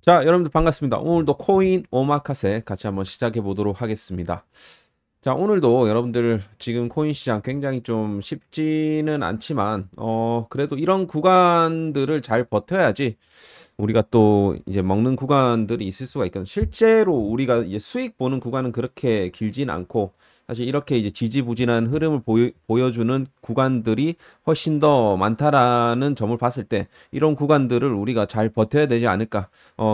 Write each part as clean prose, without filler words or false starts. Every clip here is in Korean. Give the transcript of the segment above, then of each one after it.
자, 여러분들 반갑습니다. 오늘도 코인 오마카세 같이 한번 시작해 보도록 하겠습니다. 자, 오늘도 여러분들 지금 코인 시장 굉장히 좀 쉽지는 않지만, 그래도 이런 구간들을 잘 버텨야지 우리가 또 이제 먹는 구간들이 있을 수가 있거든요. 실제로 우리가 이제 수익 보는 구간은 그렇게 길진 않고, 사실 이렇게 이제 지지부진한 흐름을 보여주는 구간들이 훨씬 더 많다라는 점을 봤을 때, 이런 구간들을 우리가 잘 버텨야 되지 않을까,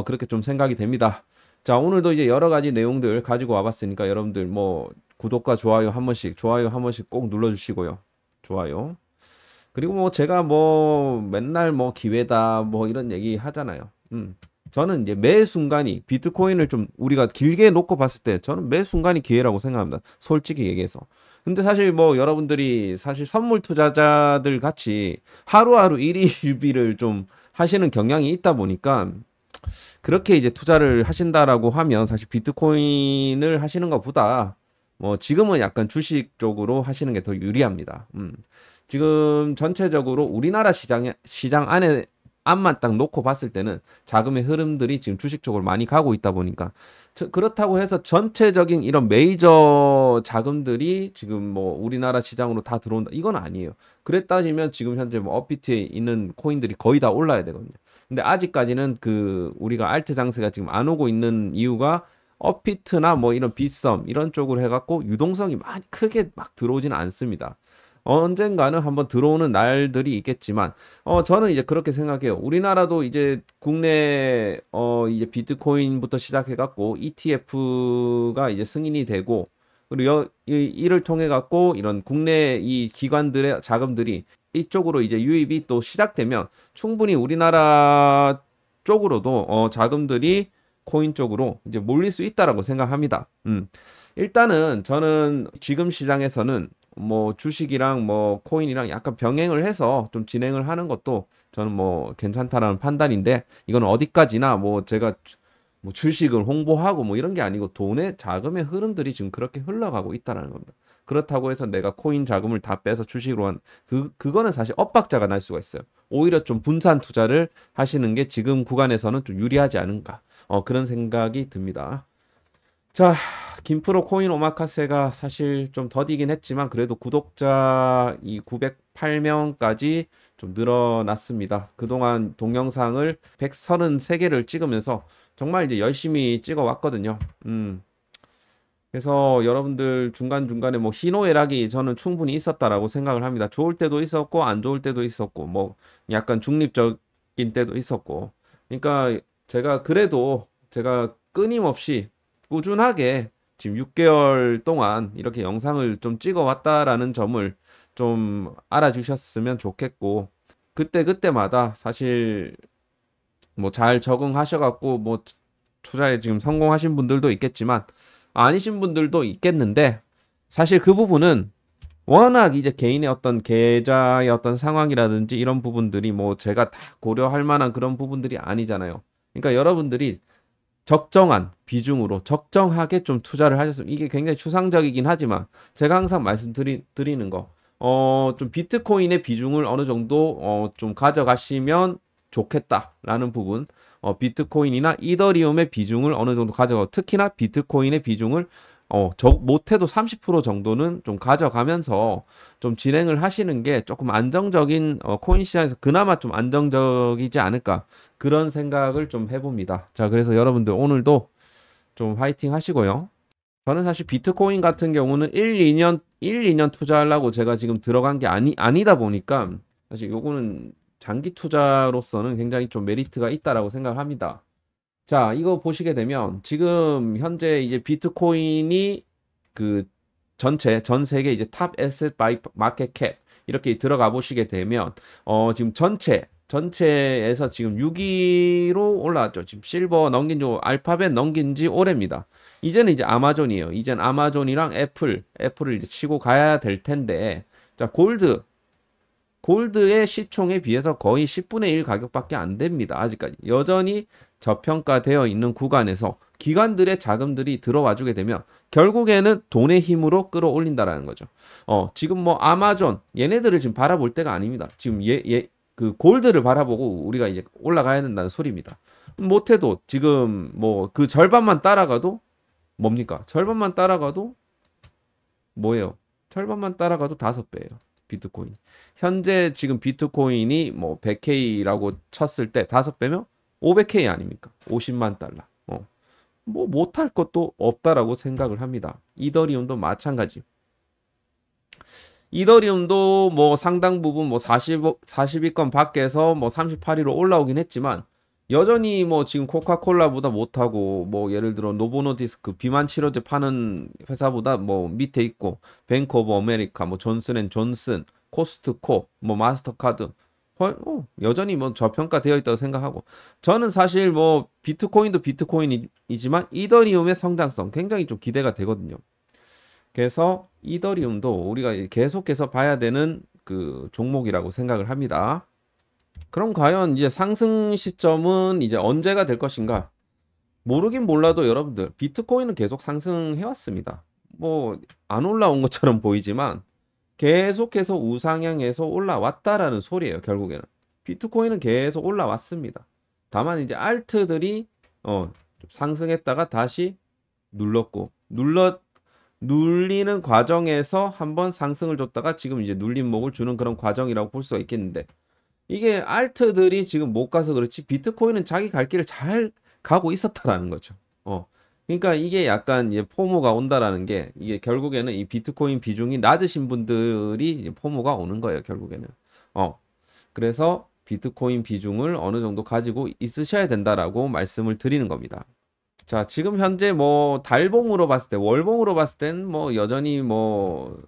그렇게 좀 생각이 됩니다. 자, 오늘도 이제 여러 가지 내용들 가지고 와봤으니까 여러분들 뭐, 구독과 좋아요 한 번씩 꼭 눌러주시고요. 좋아요. 그리고 뭐 제가 뭐 맨날 뭐 기회다 뭐 이런 얘기 하잖아요. 저는 이제 매 순간이 비트코인을 좀 우리가 길게 놓고 봤을 때 저는 매 순간이 기회라고 생각합니다. 솔직히 얘기해서. 근데 사실 뭐 여러분들이 사실 선물 투자자들 같이 하루하루 일희일비를 좀 하시는 경향이 있다 보니까 그렇게 이제 투자를 하신다라고 하면 사실 비트코인을 하시는 것보다 뭐 지금은 약간 주식 쪽으로 하시는 게 더 유리합니다. 지금 전체적으로 우리나라 시장 안에 앞만 딱 놓고 봤을 때는 자금의 흐름들이 지금 주식 쪽으로 많이 가고 있다 보니까 그렇다고 해서 전체적인 이런 메이저 자금들이 지금 뭐 우리나라 시장으로 다 들어온다 이건 아니에요. 그랬다면 지금 현재 뭐 업비트에 있는 코인들이 거의 다 올라야 되거든요. 근데 아직까지는 그 우리가 알트 장세가 지금 안 오고 있는 이유가 업비트나 뭐 이런 빗썸 이런 쪽으로 해갖고 유동성이 많이 크게 막 들어오지는 않습니다. 언젠가는 한번 들어오는 날들이 있겠지만, 저는 이제 그렇게 생각해요. 우리나라도 이제 국내, 이제 비트코인부터 시작해갖고 ETF가 이제 승인이 되고, 그리고 이를 통해갖고 이런 국내 이 기관들의 자금들이 이쪽으로 이제 유입이 또 시작되면 충분히 우리나라 쪽으로도, 자금들이 코인 쪽으로 이제 몰릴 수 있다라고 생각합니다. 일단은 저는 지금 시장에서는 뭐 주식이랑 뭐 코인이랑 약간 병행을 해서 좀 진행을 하는 것도 저는 뭐 괜찮다라는 판단인데 이건 어디까지나 뭐 제가 뭐 주식을 홍보하고 뭐 이런 게 아니고 돈의 자금의 흐름들이 지금 그렇게 흘러가고 있다는 겁니다. 그렇다고 해서 내가 코인 자금을 다 빼서 주식으로 그거는 사실 엇박자가 날 수가 있어요. 오히려 좀 분산 투자를 하시는 게 지금 구간에서는 좀 유리하지 않은가. 그런 생각이 듭니다. 자, 김프로 코인 오마카세가 사실 좀 더디긴 했지만 그래도 구독자 이 908명까지 좀 늘어났습니다. 그동안 동영상을 133개를 찍으면서 정말 이제 열심히 찍어 왔거든요. 그래서 여러분들 중간중간에 뭐 희노애락이 저는 충분히 있었다라고 생각을 합니다. 좋을 때도 있었고 안 좋을 때도 있었고 뭐 약간 중립적인 때도 있었고. 그러니까 제가 그래도 제가 끊임없이 꾸준하게 지금 6개월 동안 이렇게 영상을 좀 찍어 왔다라는 점을 좀 알아주셨으면 좋겠고 그때그때마다 사실 뭐 잘 적응하셔갖고 뭐 투자에 지금 성공하신 분들도 있겠지만 아니신 분들도 있겠는데 사실 그 부분은 워낙 이제 개인의 어떤 계좌의 어떤 상황이라든지 이런 부분들이 뭐 제가 다 고려할 만한 그런 부분들이 아니잖아요. 그러니까 여러분들이 적정한 비중으로 적정하게 좀 투자를 하셨으면 이게 굉장히 추상적이긴 하지만 제가 항상 말씀드리는 거, 좀 비트코인의 비중을 어느 정도 좀 가져가시면 좋겠다라는 부분, 비트코인이나 이더리움의 비중을 어느 정도 가져가 특히나 비트코인의 비중을 못해도 30% 정도는 좀 가져가면서 좀 진행을 하시는 게 조금 안정적인 코인 시장에서 그나마 좀 안정적이지 않을까 그런 생각을 좀 해봅니다. 자, 그래서 여러분들 오늘도 좀 화이팅 하시고요. 저는 사실 비트코인 같은 경우는 1, 2년 투자하려고 제가 지금 들어간 게 아니다 보니까 사실 요거는 장기 투자로서는 굉장히 좀 메리트가 있다라고 생각을 합니다. 자, 이거 보시게 되면 지금 현재 이제 비트코인이 그 전 세계 이제 탑 에셋 바이 마켓 캡 이렇게 들어가 보시게 되면 지금 전체에서 지금 6위로 올라왔죠. 지금 실버 넘긴 지 알파벳 넘긴 지 오래입니다. 이제는 이제 아마존이에요. 이젠 아마존이랑 애플을 이제 치고 가야 될 텐데 자, 골드의 시총에 비해서 거의 10분의 1 가격밖에 안 됩니다. 아직까지. 여전히 저평가되어 있는 구간에서 기관들의 자금들이 들어와 주게 되면 결국에는 돈의 힘으로 끌어올린다라는 거죠. 지금 뭐 아마존 얘네들을 지금 바라볼 때가 아닙니다. 지금 그 골드를 바라보고 우리가 이제 올라가야 된다는 소리입니다. 못해도 지금 뭐 그 절반만 따라가도 뭡니까? 절반만 따라가도 뭐예요? 절반만 따라가도 5배예요. 비트코인. 현재 지금 비트코인이 뭐 100K라고 쳤을 때 5배면 500K 아닙니까? 50만 달러. 뭐 못할 것도 없다라고 생각을 합니다. 이더리움도 마찬가지. 이더리움도 뭐 상당 부분 뭐 40위권 밖에서 뭐 38위로 올라오긴 했지만 여전히 뭐 지금 코카콜라보다 못하고 뭐 예를 들어 노보노디스크 비만 치료제 파는 회사보다 뭐 밑에 있고 뱅크 오브 아메리카 뭐 존슨앤존슨 코스트코 뭐 마스터카드 여전히 뭐 저평가되어 있다고 생각하고 저는 사실 뭐 비트코인도 비트코인이지만 이더리움의 성장성 굉장히 좀 기대가 되거든요. 그래서 이더리움도 우리가 계속해서 봐야 되는 그 종목이라고 생각을 합니다. 그럼 과연 이제 상승 시점은 이제 언제가 될 것인가? 모르긴 몰라도 여러분들 비트코인은 계속 상승해 왔습니다. 뭐 안 올라온 것처럼 보이지만 계속해서 우상향해서 올라왔다라는 소리예요, 결국에는. 비트코인은 계속 올라왔습니다. 다만 이제 알트들이 상승했다가 다시 눌리는 과정에서 한번 상승을 줬다가 지금 이제 눌림목을 주는 그런 과정이라고 볼 수가 있겠는데 이게 알트들이 지금 못 가서 그렇지 비트코인은 자기 갈 길을 잘 가고 있었다라는 거죠. 그러니까 이게 약간 이제 포모가 온다라는 게 이게 결국에는 이 비트코인 비중이 낮으신 분들이 이제 포모가 오는 거예요, 결국에는. 그래서 비트코인 비중을 어느 정도 가지고 있으셔야 된다라고 말씀을 드리는 겁니다. 자, 지금 현재 뭐 달봉으로 봤을 때, 월봉으로 봤을 땐 뭐 여전히 뭐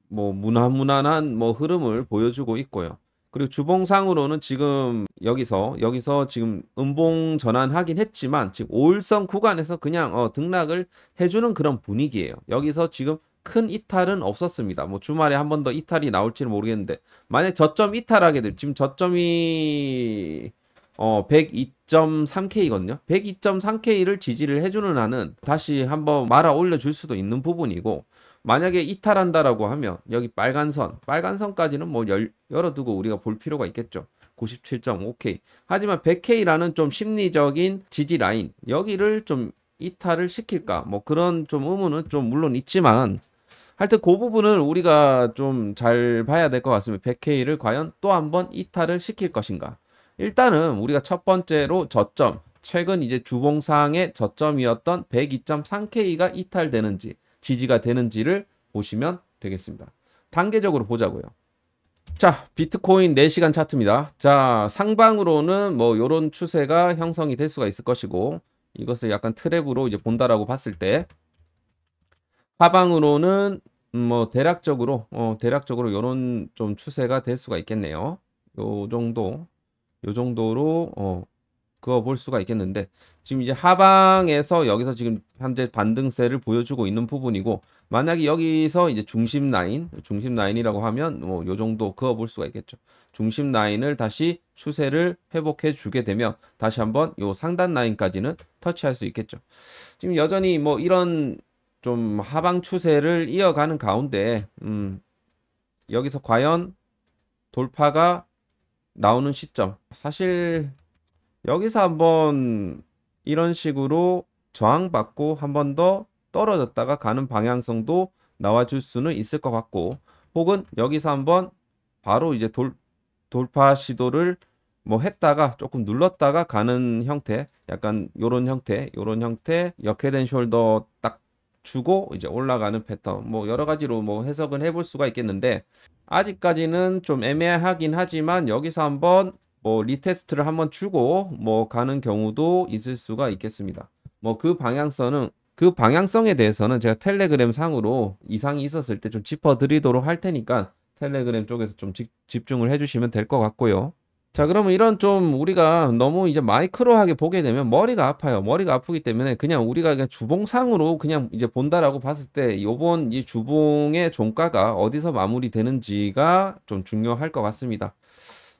무난무난한 뭐 흐름을 보여주고 있고요. 그리고 주봉상으로는 지금 여기서 지금 음봉 전환하긴 했지만 지금 5일선 구간에서 그냥 등락을 해주는 그런 분위기예요. 여기서 지금 큰 이탈은 없었습니다. 뭐 주말에 한 번 더 이탈이 나올지는 모르겠는데 만약 저점 이탈하게 될 지금 저점이 102.3K거든요. 102.3K를 지지를 해주는 한은 다시 한번 말아 올려줄 수도 있는 부분이고 만약에 이탈한다라고 하면 여기 빨간선까지는 뭐 열어두고 우리가 볼 필요가 있겠죠. 97.5K. 하지만 100K라는 좀 심리적인 지지 라인 여기를 좀 이탈을 시킬까? 뭐 그런 좀 의문은 좀 물론 있지만 하여튼 그 부분을 우리가 좀 잘 봐야 될 것 같습니다. 100K를 과연 또 한번 이탈을 시킬 것인가? 일단은 우리가 첫 번째로 저점, 최근 이제 주봉상의 저점이었던 102.3K가 이탈되는지 지지가 되는지를 보시면 되겠습니다. 단계적으로 보자고요. 자, 비트코인 4시간 차트입니다. 자, 상방으로는 뭐 요런 추세가 형성이 될 수가 있을 것이고 이것을 약간 트랩으로 이제 본다라고 봤을 때 하방으로는 뭐 대략적으로 요런 좀 추세가 될 수가 있겠네요. 요 정도로 그거 볼 수가 있겠는데 지금 이제 하방에서 여기서 지금 현재 반등세를 보여주고 있는 부분이고 만약에 여기서 이제 중심 라인이라고 하면 뭐 요 정도 그거 볼 수가 있겠죠. 중심 라인을 다시 추세를 회복해 주게 되면 다시 한번 요 상단 라인까지는 터치할 수 있겠죠. 지금 여전히 뭐 이런 좀 하방 추세를 이어가는 가운데 여기서 과연 돌파가 나오는 시점 사실 여기서 한번 이런 식으로 저항받고 한 번 더 떨어졌다가 가는 방향성도 나와줄 수는 있을 것 같고 혹은 여기서 한번 바로 이제 돌파 시도를 뭐 했다가 조금 눌렀다가 가는 형태 약간 요런 형태 역회된 숄더 딱 주고 이제 올라가는 패턴 뭐 여러 가지로 뭐 해석은 해볼 수가 있겠는데 아직까지는 좀 애매하긴 하지만 여기서 한번 뭐 리테스트를 한번 주고 뭐 가는 경우도 있을 수가 있겠습니다. 뭐 그 방향성에 대해서는 제가 텔레그램 상으로 이상이 있었을 때 좀 짚어드리도록 할 테니까 텔레그램 쪽에서 좀 집중을 해주시면 될 것 같고요. 자, 그러면 이런 좀 우리가 너무 이제 마이크로하게 보게 되면 머리가 아파요. 머리가 아프기 때문에 그냥 우리가 그냥 주봉상으로 그냥 이제 본다라고 봤을 때 요번 이 주봉의 종가가 어디서 마무리되는지가 좀 중요할 것 같습니다.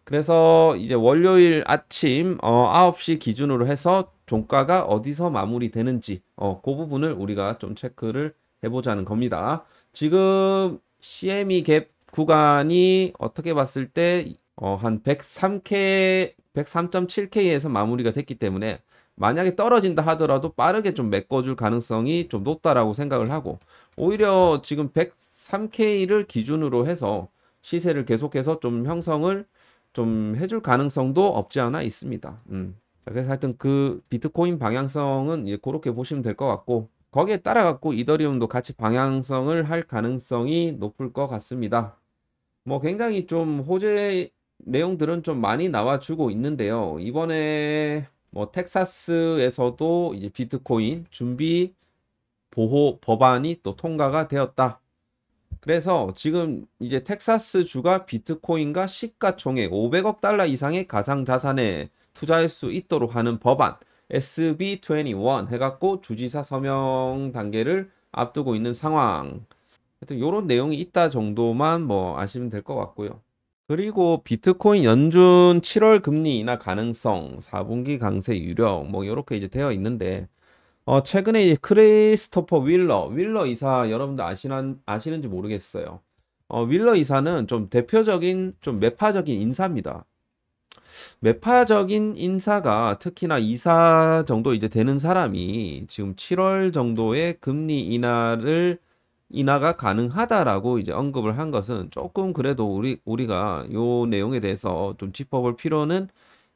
그래서 이제 월요일 아침 9시 기준으로 해서 종가가 어디서 마무리되는지 그 부분을 우리가 좀 체크를 해보자는 겁니다. 지금 CME 갭 구간이 어떻게 봤을 때 한 103K, 103.7K에서 마무리가 됐기 때문에 만약에 떨어진다 하더라도 빠르게 좀 메꿔줄 가능성이 좀 높다라고 생각을 하고, 오히려 지금 103K를 기준으로 해서 시세를 계속해서 좀 형성을 좀 해줄 가능성도 없지 않아 있습니다. 자, 그래서 하여튼 그 비트코인 방향성은 이제 그렇게 보시면 될 것 같고, 거기에 따라 갖고 이더리움도 같이 방향성을 할 가능성이 높을 것 같습니다. 뭐 굉장히 좀 호재 내용들은 좀 많이 나와주고 있는데요. 이번에 뭐 텍사스에서도 이제 비트코인 준비 보호 법안이 또 통과가 되었다. 그래서 지금 이제 텍사스 주가 비트코인과 시가총액 500억 달러 이상의 가상자산에 투자할 수 있도록 하는 법안 SB21 해갖고 주지사 서명 단계를 앞두고 있는 상황. 하여튼 요런 내용이 있다 정도만 뭐 아시면 될 것 같고요. 그리고 비트코인 연준 7월 금리 인하 가능성, 4분기 강세 유력 뭐 요렇게 이제 되어 있는데, 최근에 이제 크리스토퍼 윌러 이사 여러분들 아시는지 모르겠어요. 윌러 이사는 좀 대표적인 좀 매파적인 인사입니다. 매파적인 인사가 특히나 이사 정도 이제 되는 사람이 지금 7월 정도의 금리 인하가 가능하다라고 이제 언급을 한 것은 조금 그래도 우리가 요 내용에 대해서 좀 짚어볼 필요는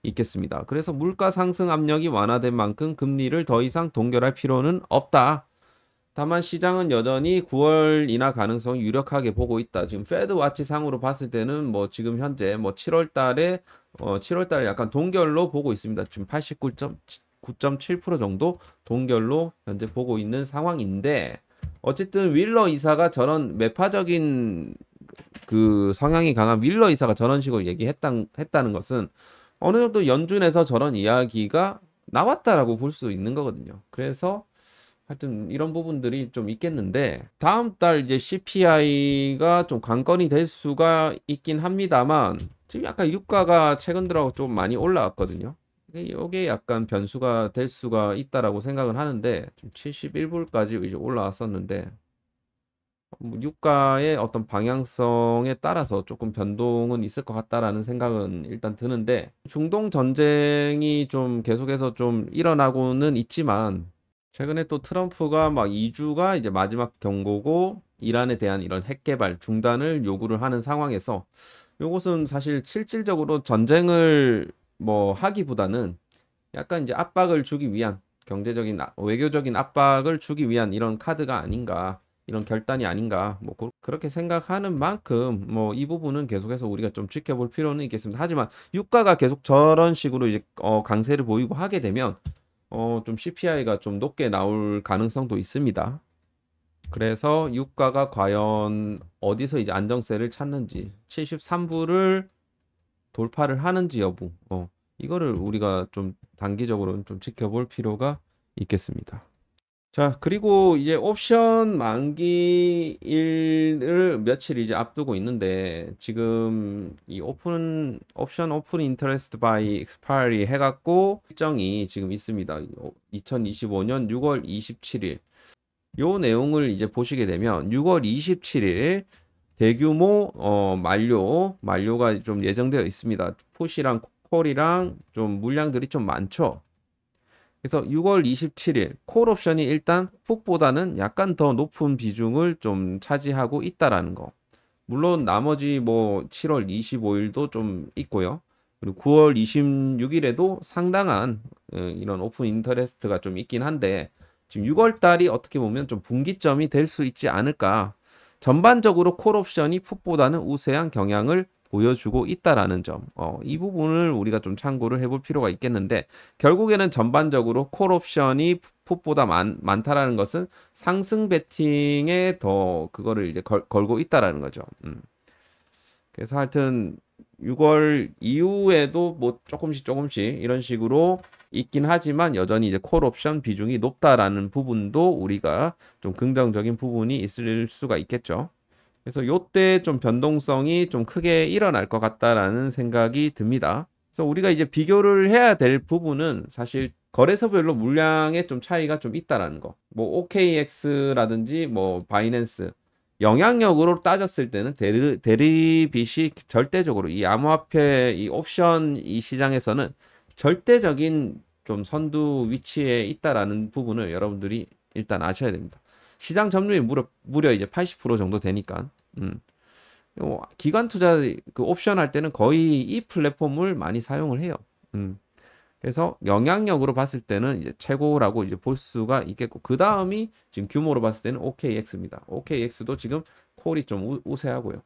있겠습니다. 그래서 물가 상승 압력이 완화된 만큼 금리를 더 이상 동결할 필요는 없다. 다만 시장은 여전히 9월 인하 가능성이 유력하게 보고 있다. 지금 페드 와치 상으로 봤을 때는 뭐 지금 현재 뭐 7월 달에 약간 동결로 보고 있습니다. 지금 89.7% 정도 동결로 현재 보고 있는 상황인데, 어쨌든 윌러 이사가 저런 매파적인 그 성향이 강한 윌러 이사가 저런 식으로 했다는 것은 어느 정도 연준에서 저런 이야기가 나왔다라고 볼 수 있는 거거든요. 그래서 하여튼 이런 부분들이 좀 있겠는데, 다음 달 이제 CPI가 좀 관건이 될 수가 있긴 합니다만, 지금 약간 유가가 최근 들어 좀 많이 올라왔거든요. 이게 약간 변수가 될 수가 있다라고 생각을 하는데, 지금 71불까지 이제 올라왔었는데, 뭐 유가의 어떤 방향성에 따라서 조금 변동은 있을 것 같다라는 생각은 일단 드는데, 중동 전쟁이 좀 계속해서 좀 일어나고는 있지만, 최근에 또 트럼프가 막 2주가 이제 마지막 경고고 이란에 대한 이런 핵 개발 중단을 요구를 하는 상황에서, 요것은 사실 실질적으로 전쟁을 뭐 하기보다는 약간 이제 압박을 주기 위한 경제적인 외교적인 압박을 주기 위한 이런 카드가 아닌가, 이런 결단이 아닌가, 뭐 그렇게 생각하는 만큼 뭐 이 부분은 계속해서 우리가 좀 지켜볼 필요는 있겠습니다. 하지만 유가가 계속 저런 식으로 이제 강세를 보이고 하게 되면 좀 CPI가 좀 높게 나올 가능성도 있습니다. 그래서 유가가 과연 어디서 이제 안정세를 찾는지, 73불을 돌파를 하는지 여부, 이거를 우리가 좀 단기적으로는 좀 지켜볼 필요가 있겠습니다. 자, 그리고 이제 옵션 만기일을 며칠 이제 앞두고 있는데, 지금 이 옵션 오픈 인터레스트 바이 익스파이리 해갖고 일정이 지금 있습니다. 2025년 6월 27일. 요 내용을 이제 보시게 되면 6월 27일 대규모 만료가 좀 예정되어 있습니다. 풋이랑 콜이랑 좀 물량들이 좀 많죠. 그래서 6월 27일 콜 옵션이 일단 풋보다는 약간 더 높은 비중을 좀 차지하고 있다라는 거. 물론 나머지 뭐 7월 25일도 좀 있고요. 그리고 9월 26일에도 상당한 이런 오픈 인터레스트가 좀 있긴 한데, 지금 6월 달이 어떻게 보면 좀 분기점이 될 수 있지 않을까. 전반적으로 콜 옵션이 풋보다는 우세한 경향을 보여주고 있다라는 점. 이 부분을 우리가 좀 참고를 해볼 필요가 있겠는데, 결국에는 전반적으로 콜 옵션이 풋보다 많다라는 것은 상승 베팅에 더 그거를 이제 걸고 있다라는 거죠. 그래서 하여튼 6월 이후에도 뭐 조금씩 이런 식으로 있긴 하지만 여전히 이제 콜 옵션 비중이 높다라는 부분도 우리가 좀 긍정적인 부분이 있을 수가 있겠죠. 그래서 요때 좀 변동성이 좀 크게 일어날 것 같다라는 생각이 듭니다. 그래서 우리가 이제 비교를 해야 될 부분은 사실 거래소별로 물량의 좀 차이가 좀 있다라는 거. 뭐 OKX라든지 뭐 바이낸스 영향력으로 따졌을 때는 데리빗이 절대적으로 이 암호화폐 이 옵션 이 시장에서는 절대적인 좀 선두 위치에 있다라는 부분을 여러분들이 일단 아셔야 됩니다. 시장 점유율이 무려 이제 80% 정도 되니까. 기관 투자 그 옵션 할 때는 거의 이 플랫폼을 많이 사용을 해요. 그래서 영향력으로 봤을 때는 이제 최고라고 이제 볼 수가 있겠고, 그 다음이 지금 규모로 봤을 때는 OKX입니다. OKX도 지금 콜이 좀 우세하고요.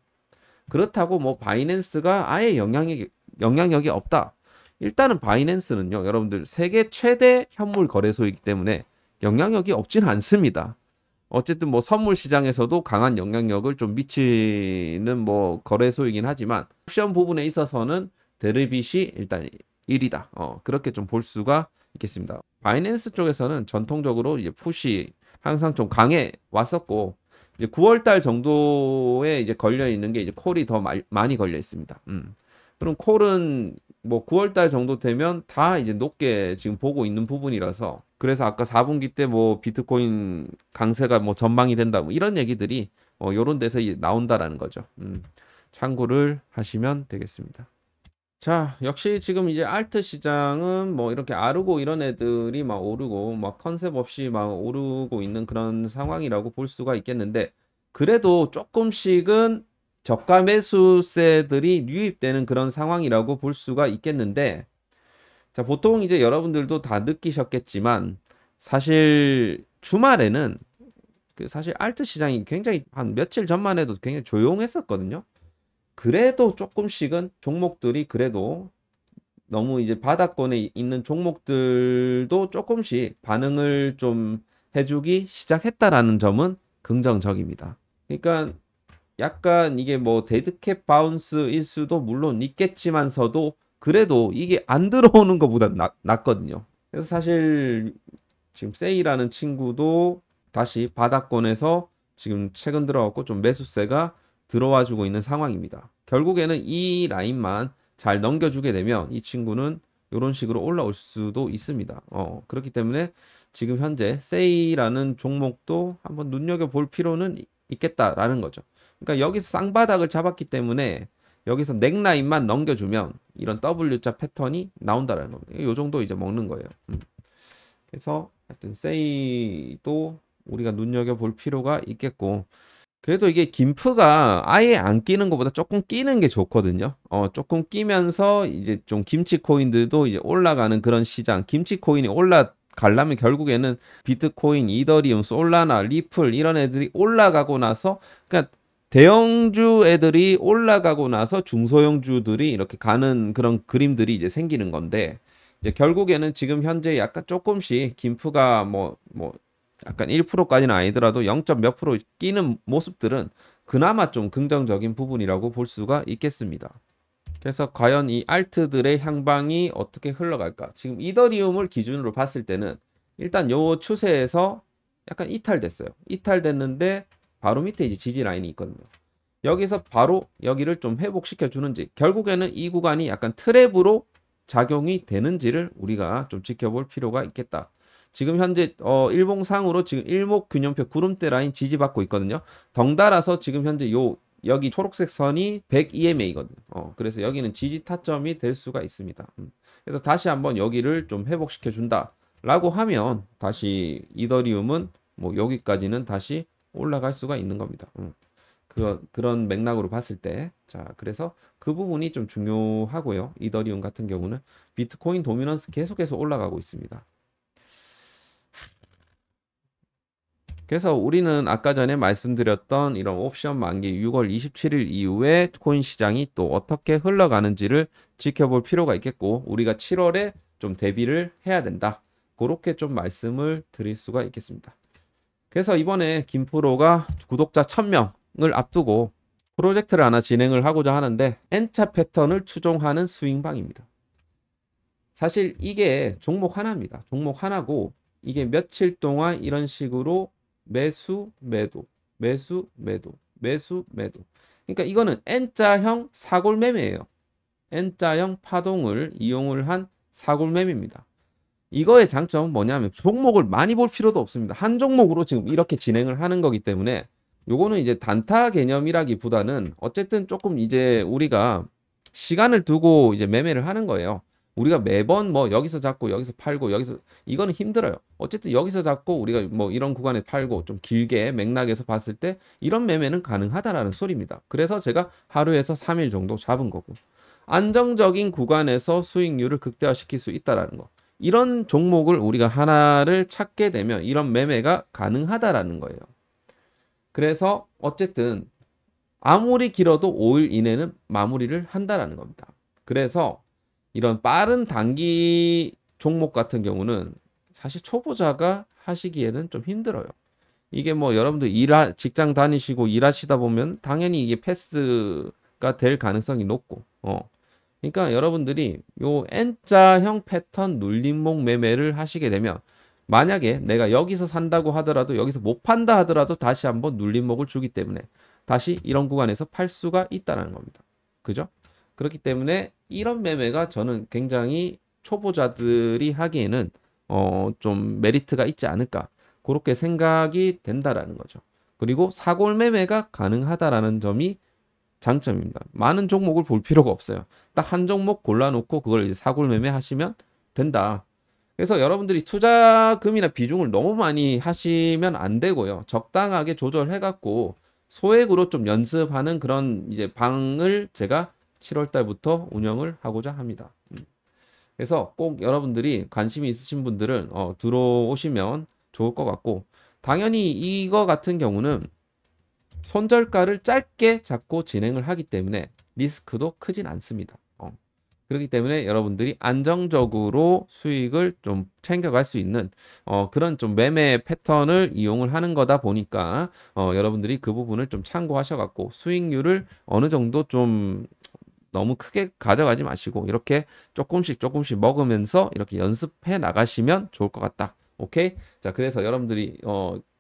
그렇다고 뭐 바이낸스가 아예 영향력이 없다. 일단은 바이낸스는요, 여러분들 세계 최대 현물 거래소이기 때문에 영향력이 없지는 않습니다. 어쨌든 뭐 선물 시장에서도 강한 영향력을 좀 미치는 뭐 거래소이긴 하지만 옵션 부분에 있어서는 데르빗이 일단 1위다. 그렇게 좀 볼 수가 있겠습니다. 바이낸스 쪽에서는 전통적으로 이제 푸시 항상 좀 강해 왔었고, 이제 9월 달 정도에 이제 걸려 있는 게 이제 콜이 더 많이 걸려 있습니다. 그럼 콜은 뭐 9월 달 정도 되면 다 이제 높게 지금 보고 있는 부분이라서, 그래서 아까 4분기 때 뭐 비트코인 강세가 뭐 전망이 된다 뭐 이런 얘기들이 요런 데서 나온다라는 거죠. 참고를 하시면 되겠습니다. 자, 역시 지금 이제 알트 시장은 뭐 이렇게 아르고 이런 애들이 막 오르고 막 컨셉 없이 막 오르고 있는 그런 상황이라고 볼 수가 있겠는데, 그래도 조금씩은 저가 매수세들이 유입되는 그런 상황이라고 볼 수가 있겠는데, 자, 보통 이제 여러분들도 다 느끼셨겠지만 사실 주말에는 그 사실 알트 시장이 굉장히 한 며칠 전만 해도 굉장히 조용했었거든요. 그래도 조금씩은 종목들이 그래도 너무 이제 바닥권에 있는 종목들도 조금씩 반응을 좀 해주기 시작했다라는 점은 긍정적입니다. 그러니까 약간 이게 뭐 데드캣 바운스일 수도 물론 있겠지만서도 그래도 이게 안 들어오는 것보다 낫거든요. 그래서 사실 지금 세이라는 친구도 다시 바닥권에서 지금 최근 들어갖고 좀 매수세가 들어와 주고 있는 상황입니다. 결국에는 이 라인만 잘 넘겨주게 되면 이 친구는 이런 식으로 올라올 수도 있습니다. 그렇기 때문에 지금 현재 세이라는 종목도 한번 눈여겨볼 필요는 있겠다라는 거죠. 그러니까 여기서 쌍바닥을 잡았기 때문에 여기서 넥라인만 넘겨주면 이런 W자 패턴이 나온다라는 겁니다. 이 정도 이제 먹는 거예요. 그래서 하여튼 세이도 우리가 눈여겨볼 필요가 있겠고, 그래도 이게 김프가 아예 안 끼는 것보다 조금 끼는 게 좋거든요. 조금 끼면서 이제 좀 김치 코인들도 이제 올라가는 그런 시장. 김치 코인이 올라가려면 결국에는 비트코인, 이더리움, 솔라나, 리플 이런 애들이 올라가고 나서, 그러니까 대형주 애들이 올라가고 나서 중소형주들이 이렇게 가는 그런 그림들이 이제 생기는 건데, 이제 결국에는 지금 현재 약간 조금씩 김프가 뭐 약간 1%까지는 아니더라도 0. 몇 프로 끼는 모습들은 그나마 좀 긍정적인 부분이라고 볼 수가 있겠습니다. 그래서 과연 이 알트들의 향방이 어떻게 흘러갈까? 지금 이더리움을 기준으로 봤을 때는 일단 요 추세에서 약간 이탈됐어요. 이탈됐는데 바로 밑에 이제 지지 라인이 있거든요. 여기서 바로 여기를 좀 회복시켜 주는지, 결국에는 이 구간이 약간 트랩으로 작용이 되는지를 우리가 좀 지켜볼 필요가 있겠다. 지금 현재 일봉상으로 지금 일목균형표 구름대 라인 지지받고 있거든요. 덩달아서 지금 현재 여기 초록색 선이 100 EMA거든요. 그래서 여기는 지지 타점이 될 수가 있습니다. 그래서 다시 한번 여기를 좀 회복시켜 준다라고 하면 다시 이더리움은 뭐 여기까지는 다시 올라갈 수가 있는 겁니다. 그런 맥락으로 봤을 때, 자, 그래서 그 부분이 좀 중요하고요. 이더리움 같은 경우는 비트코인 도미넌스 계속해서 올라가고 있습니다. 그래서 우리는 아까 전에 말씀드렸던 이런 옵션 만기 6월 27일 이후에 코인 시장이 또 어떻게 흘러가는지를 지켜볼 필요가 있겠고, 우리가 7월에 좀 대비를 해야 된다. 그렇게 좀 말씀을 드릴 수가 있겠습니다. 그래서 이번에 김프로가 구독자 1000명을 앞두고 프로젝트를 하나 진행을 하고자 하는데, N차 패턴을 추종하는 스윙방입니다. 사실 이게 종목 하나입니다. 종목 하나고 이게 며칠 동안 이런 식으로 매수, 매도, 매수, 매도, 매수, 매도. 그러니까 이거는 N자형 사골 매매예요. N자형 파동을 이용을 한 사골 매매입니다. 이거의 장점은 뭐냐면 종목을 많이 볼 필요도 없습니다. 한 종목으로 지금 이렇게 진행을 하는 거기 때문에 요거는 이제 단타 개념이라기보다는 어쨌든 조금 이제 우리가 시간을 두고 이제 매매를 하는 거예요. 우리가 매번 뭐 여기서 잡고 여기서 팔고 여기서 이거는 힘들어요. 어쨌든 여기서 잡고 우리가 뭐 이런 구간에 팔고 좀 길게 맥락에서 봤을 때 이런 매매는 가능하다라는 소리입니다. 그래서 제가 하루에서 3일 정도 잡은 거고 안정적인 구간에서 수익률을 극대화시킬 수 있다라는 거. 이런 종목을 우리가 하나를 찾게 되면 이런 매매가 가능하다라는 거예요. 그래서 어쨌든 아무리 길어도 5일 이내는 마무리를 한다라는 겁니다. 그래서 이런 빠른 단기 종목 같은 경우는 사실 초보자가 하시기에는 좀 힘들어요. 이게 뭐 여러분들 직장 다니시고 일하시다 보면 당연히 이게 패스가 될 가능성이 높고, 그러니까 여러분들이 요 N자형 패턴 눌림목 매매를 하시게 되면 만약에 내가 여기서 산다고 하더라도 여기서 못 판다 하더라도 다시 한번 눌림목을 주기 때문에 다시 이런 구간에서 팔 수가 있다는 겁니다. 그죠? 그렇기 때문에 이런 매매가 저는 굉장히 초보자들이 하기에는 좀 메리트가 있지 않을까 그렇게 생각이 된다라는 거죠. 그리고 사골 매매가 가능하다라는 점이 장점입니다. 많은 종목을 볼 필요가 없어요. 딱 한 종목 골라놓고 그걸 이제 사골 매매 하시면 된다. 그래서 여러분들이 투자금이나 비중을 너무 많이 하시면 안 되고요. 적당하게 조절해갖고 소액으로 좀 연습하는 그런 이제 방을 제가 7월 달부터 운영을 하고자 합니다. 그래서 꼭 여러분들이 관심이 있으신 분들은 들어오시면 좋을 것 같고 당연히 이거 같은 경우는 손절가를 짧게 잡고 진행을 하기 때문에 리스크도 크진 않습니다. 그렇기 때문에 여러분들이 안정적으로 수익을 좀 챙겨갈 수 있는 그런 좀 매매 패턴을 이용을 하는 거다 보니까 여러분들이 그 부분을 좀 참고하셔갖고 수익률을 어느 정도 좀 너무 크게 가져가지 마시고 이렇게 조금씩 조금씩 먹으면서 이렇게 연습해 나가시면 좋을 것 같다. 오케이? 자, 그래서 여러분들이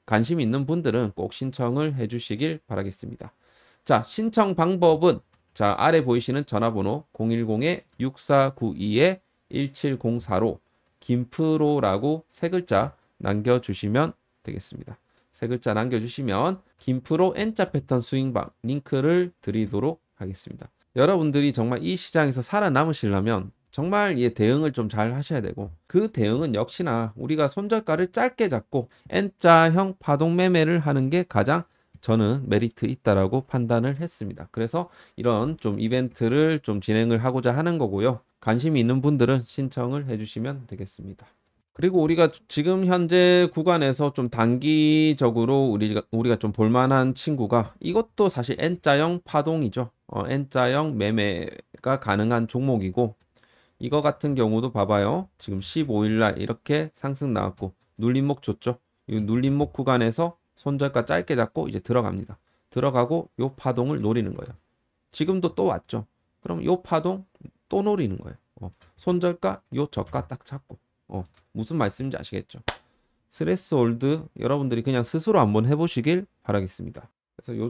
관심 있는 분들은 꼭 신청을 해 주시길 바라겠습니다. 자, 신청 방법은 자, 아래 보이시는 전화번호 010-6492-1704로 김프로라고 세 글자 남겨주시면 되겠습니다. 세 글자 남겨주시면 김프로 N자 패턴 스윙방 링크를 드리도록 하겠습니다. 여러분들이 정말 이 시장에서 살아남으시려면 정말 대응을 좀 잘 하셔야 되고 그 대응은 역시나 우리가 손절가를 짧게 잡고 N자형 파동 매매를 하는 게 가장 저는 메리트 있다라고 판단을 했습니다. 그래서 이런 좀 이벤트를 좀 진행을 하고자 하는 거고요. 관심이 있는 분들은 신청을 해주시면 되겠습니다. 그리고 우리가 지금 현재 구간에서 좀 단기적으로 우리가 좀 볼만한 친구가 이것도 사실 N자형 파동이죠. N자형 매매가 가능한 종목이고 이거 같은 경우도 봐봐요. 지금 15일 날 이렇게 상승 나왔고 눌림목 줬죠. 이 눌림목 구간에서 손절가 짧게 잡고 이제 들어갑니다. 들어가고 요 파동을 노리는 거예요. 지금도 또 왔죠. 그럼 요 파동 또 노리는 거예요. 손절가 요 저가 딱 잡고 무슨 말씀인지 아시겠죠? 스트레스 홀드 여러분들이 그냥 스스로 한번 해보시길 바라겠습니다. 그래서 요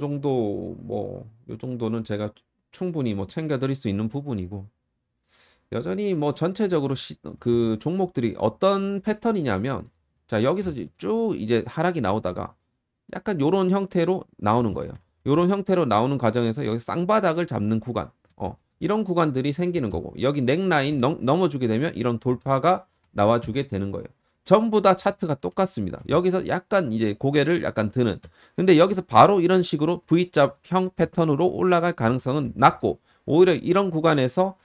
정도는 제가 충분히 챙겨 드릴 수 있는 부분이고 여전히 전체적으로 그 종목들이 어떤 패턴이냐면 자 여기서 쭉 이제 하락이 나오다가 약간 요런 형태로 나오는 거예요. 요런 형태로 나오는 과정에서 여기 쌍바닥을 잡는 구간 이런 구간들이 생기는 거고 여기 넥라인 넘어주게 되면 이런 돌파가 나와주게 되는 거예요. 전부 다 차트가 똑같습니다. 여기서 약간 이제 고개를 약간 드는 근데 여기서 바로 이런 식으로 V자형 패턴으로 올라갈 가능성은 낮고 오히려 이런 구간에서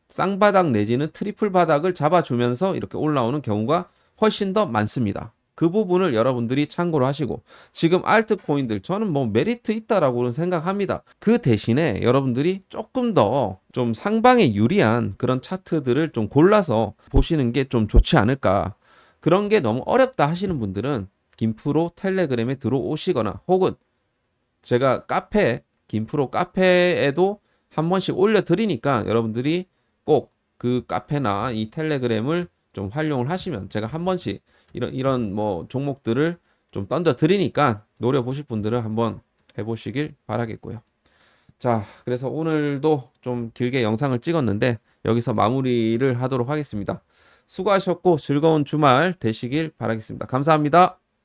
쌍바닥 내지는 트리플 바닥을 잡아주면서 이렇게 올라오는 경우가 훨씬 더 많습니다. 그 부분을 여러분들이 참고로 하시고 지금 알트코인들 저는 메리트 있다라고는 생각합니다. 그 대신에 여러분들이 조금 더 좀 상방에 유리한 그런 차트들을 좀 골라서 보시는 게 좀 좋지 않을까. 그런 게 너무 어렵다 하시는 분들은 김프로 텔레그램에 들어오시거나 혹은 제가 김프로 카페에도 한 번씩 올려드리니까 여러분들이 꼭 그 카페나 이 텔레그램을 좀 활용을 하시면 제가 한 번씩 이런 종목들을 좀 던져 드리니까 노려보실 분들은 한번 해보시길 바라겠고요. 자, 그래서 오늘도 좀 길게 영상을 찍었는데 여기서 마무리를 하도록 하겠습니다. 수고하셨고 즐거운 주말 되시길 바라겠습니다. 감사합니다.